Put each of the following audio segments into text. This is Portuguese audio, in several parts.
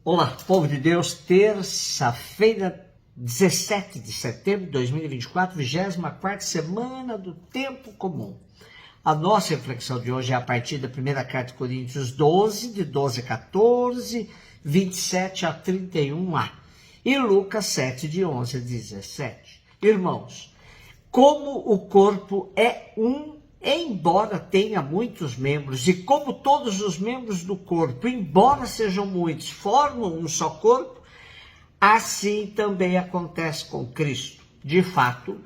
Olá, povo de Deus, terça-feira, 17 de setembro de 2024, 24ª semana do tempo comum. A nossa reflexão de hoje é a partir da primeira carta de Coríntios 12, de 12 a 14, 27 a 31a, e Lucas 7, de 11 a 17. Irmãos, como o corpo é embora tenha muitos membros, e como todos os membros do corpo, embora sejam muitos, formam um só corpo, assim também acontece com Cristo. De fato,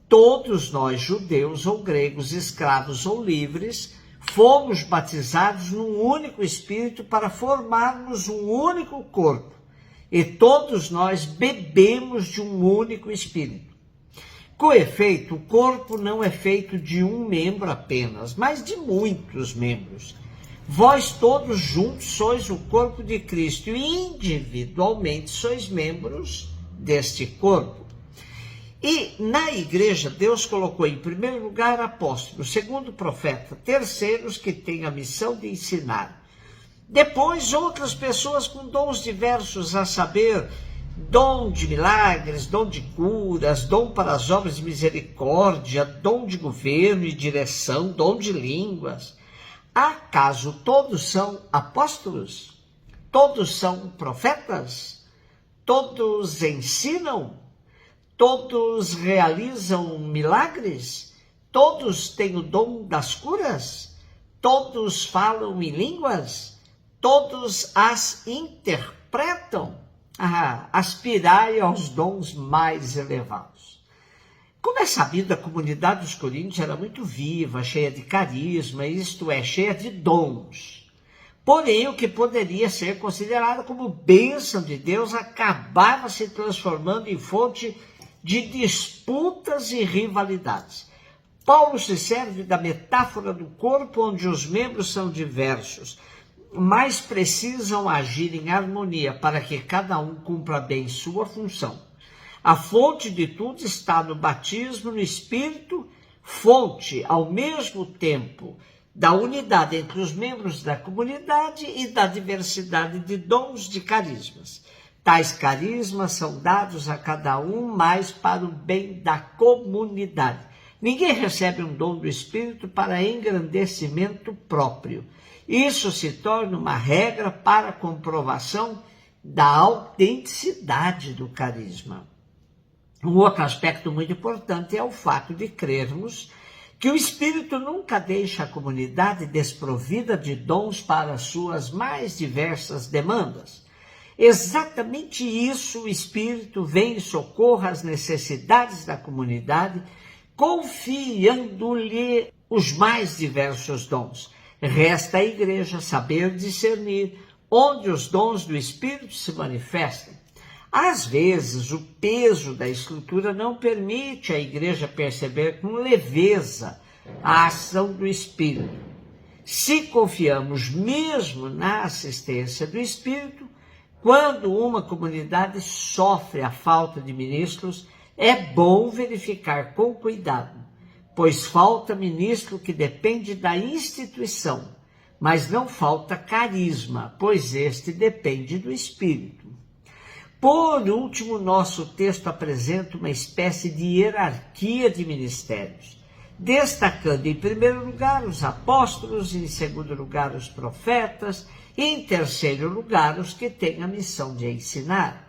todos nós, judeus ou gregos, escravos ou livres, fomos batizados num único Espírito para formarmos um único corpo, e todos nós bebemos de um único Espírito. Com efeito, o corpo não é feito de um membro apenas, mas de muitos membros. Vós todos juntos sois o corpo de Cristo e individualmente sois membros deste corpo. E na igreja, Deus colocou em primeiro lugar apóstolos, segundo profeta, terceiros que têm a missão de ensinar. Depois, outras pessoas com dons diversos, a saber, dom de milagres, dom de curas, dom para as obras de misericórdia, dom de governo e direção, dom de línguas. Acaso todos são apóstolos? Todos são profetas? Todos ensinam? Todos realizam milagres? Todos têm o dom das curas? Todos falam em línguas? Todos as interpretam? Aspirai aos dons mais elevados. Como é sabido, a comunidade dos Coríntios era muito viva, cheia de carisma, isto é, cheia de dons. Porém, o que poderia ser considerado como bênção de Deus acabava se transformando em fonte de disputas e rivalidades. Paulo se serve da metáfora do corpo, onde os membros são diversos, mas precisam agir em harmonia para que cada um cumpra bem sua função. A fonte de tudo está no batismo no Espírito, fonte, ao mesmo tempo, da unidade entre os membros da comunidade e da diversidade de dons de carismas. Tais carismas são dados a cada um mais para o bem da comunidade. Ninguém recebe um dom do Espírito para engrandecimento próprio. Isso se torna uma regra para a comprovação da autenticidade do carisma. Um outro aspecto muito importante é o fato de crermos que o Espírito nunca deixa a comunidade desprovida de dons para suas mais diversas demandas. Exatamente isso, o Espírito vem em socorro às necessidades da comunidade, confiando-lhe os mais diversos dons. Resta à igreja saber discernir onde os dons do Espírito se manifestam. Às vezes, o peso da Escritura não permite à igreja perceber com leveza a ação do Espírito. Se confiamos mesmo na assistência do Espírito, quando uma comunidade sofre a falta de ministros, é bom verificar com cuidado, pois falta ministro que depende da instituição, mas não falta carisma, pois este depende do Espírito. Por último, nosso texto apresenta uma espécie de hierarquia de ministérios, destacando em primeiro lugar os apóstolos, em segundo lugar os profetas, e em terceiro lugar os que têm a missão de ensinar.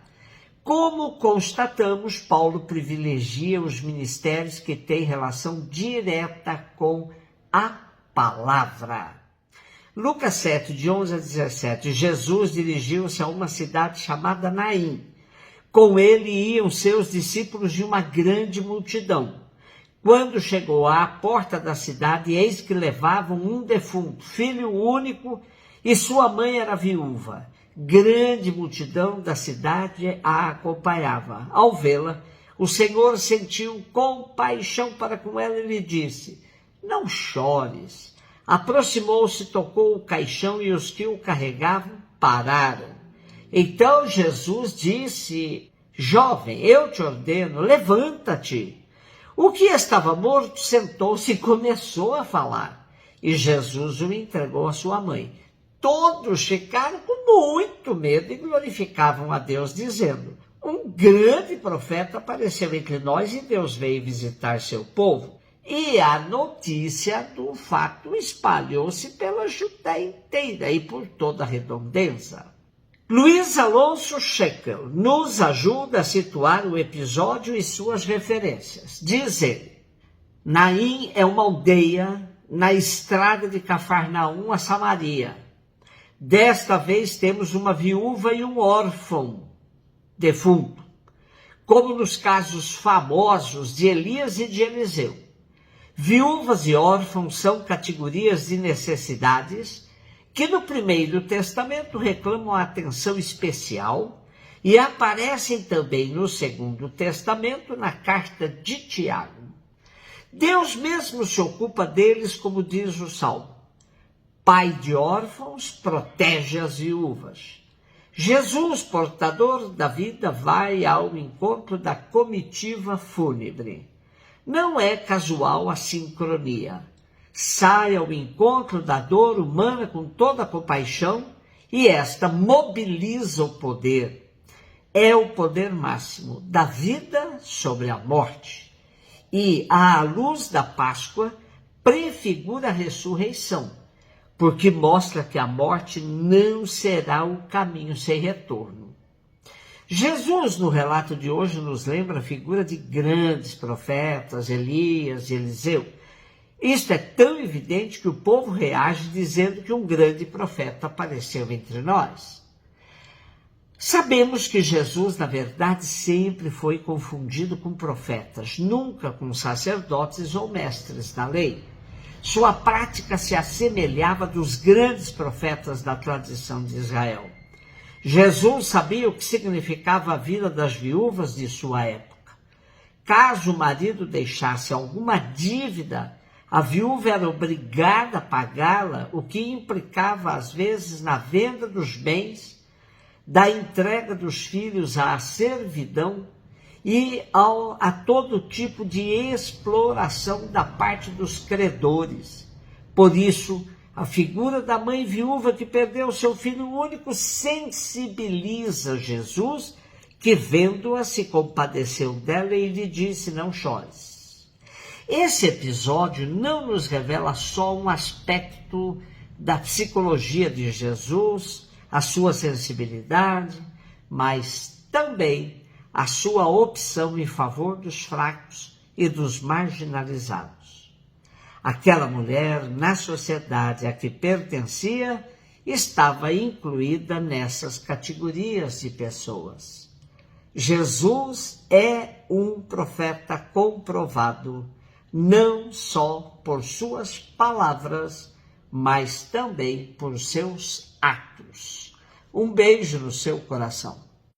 Como constatamos, Paulo privilegia os ministérios que têm relação direta com a palavra. Lucas 7, de 11 a 17, Jesus dirigiu-se a uma cidade chamada Naim. Com ele iam seus discípulos e uma grande multidão. Quando chegou à porta da cidade, eis que levavam um defunto, filho único, e sua mãe era viúva. Grande multidão da cidade a acompanhava. Ao vê-la, o Senhor sentiu compaixão para com ela e lhe disse: não chores. Aproximou-se, tocou o caixão e os que o carregavam pararam. Então Jesus disse: jovem, eu te ordeno, levanta-te. O que estava morto sentou-se e começou a falar. E Jesus o entregou à sua mãe. Todos ficaram com muito medo e glorificavam a Deus, dizendo: um grande profeta apareceu entre nós e Deus veio visitar seu povo. E a notícia do fato espalhou-se pela Judéia inteira e por toda a redondeza. Luiz Alonso Scheckel nos ajuda a situar o episódio e suas referências. Diz ele: Naim é uma aldeia na estrada de Cafarnaum a Samaria. Desta vez temos uma viúva e um órfão defunto, como nos casos famosos de Elias e de Eliseu. Viúvas e órfãos são categorias de necessidades que no Primeiro Testamento reclamam atenção especial e aparecem também no Segundo Testamento na carta de Tiago. Deus mesmo se ocupa deles, como diz o Salmo. Pai de órfãos, protege as viúvas. Jesus, portador da vida, vai ao encontro da comitiva fúnebre. Não é casual a sincronia. Sai ao encontro da dor humana com toda a compaixão e esta mobiliza o poder. É o poder máximo da vida sobre a morte. E, à luz da Páscoa, prefigura a ressurreição, porque mostra que a morte não será o caminho sem retorno. Jesus, no relato de hoje, nos lembra a figura de grandes profetas, Elias e Eliseu. Isto é tão evidente que o povo reage dizendo que um grande profeta apareceu entre nós. Sabemos que Jesus, na verdade, sempre foi confundido com profetas, nunca com sacerdotes ou mestres da lei. Sua prática se assemelhava dos grandes profetas da tradição de Israel. Jesus sabia o que significava a vida das viúvas de sua época. Caso o marido deixasse alguma dívida, a viúva era obrigada a pagá-la, o que implicava, às vezes, na venda dos bens, da entrega dos filhos à servidão e a todo tipo de exploração da parte dos credores. Por isso, a figura da mãe viúva que perdeu seu filho único sensibiliza Jesus, que vendo-a se compadeceu dela e lhe disse: não chores. Esse episódio não nos revela só um aspecto da psicologia de Jesus, a sua sensibilidade, mas também a sua opção em favor dos fracos e dos marginalizados. Aquela mulher, na sociedade a que pertencia, estava incluída nessas categorias de pessoas. Jesus é um profeta comprovado, não só por suas palavras, mas também por seus atos. Um beijo no seu coração.